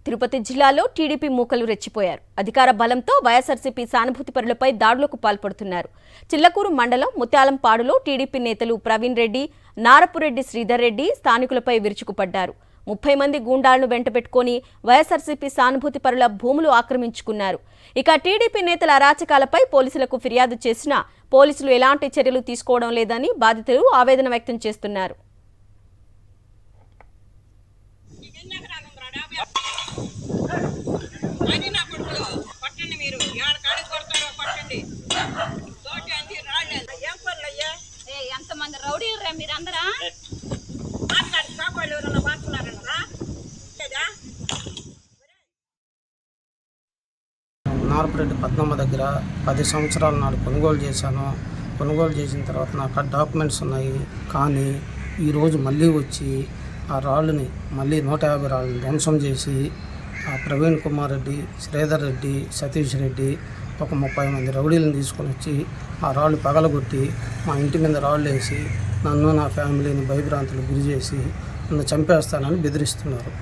తిరుపతి జిల్లాలో టీడీపీ మూకలు రెచ్చిపోయారు. అధికార బలంతో వైఎస్ఆర్సీపీ సానుభూతిపరులపై దాడులకు పాల్పడుతున్నారు. చిల్లకూరు మండలం ముత్యాలంపాడులో టీడీపీ నేతలు ప్రవీణ్ రెడ్డి, నారపురెడ్డి శ్రీధర్ రెడ్డి స్థానికులపై విరుచుకుపడ్డారు. 30 మంది గూండాలను వెంటబెట్టుకుని వైఎస్ఆర్సీపీ సానుభూతిపరుల భూములు ఆక్రమించుకున్నారు. ఇక టీడీపీ నేతల అరాచకాలపై పోలీసులకు ఫిర్యాదు చేసినా పోలీసులు ఎలాంటి చర్యలు తీసుకోవడం లేదని బాధితులు ఆవేదన వ్యక్తం చేస్తున్నారు. ఎంతమంది రౌడీలు మీరందరా నారపురెడ్డి పద్మమ్మ దగ్గర 10 సంవత్సరాల నాడు కొనుగోలు చేశాను. కొనుగోలు చేసిన తర్వాత నాకు డాక్యుమెంట్స్ ఉన్నాయి. కానీ ఈరోజు మళ్ళీ వచ్చి ఆ రాళ్ళని మళ్ళీ 150 రాళ్ళని ధ్వంసం చేసి ఆ ప్రవీణ్ కుమార్ రెడ్డి, శ్రీధర్ రెడ్డి, సతీష్ రెడ్డి ఒక 30 మంది రౌడీలను తీసుకొని వచ్చి ఆ రాళ్ళు పగలగొట్టి మా ఇంటి మీద రాళ్ళు వేసి నన్ను నా ఫ్యామిలీని భయభ్రాంతులకు గురి చేసి నన్ను చంపేస్తానని బెదిరిస్తున్నారు.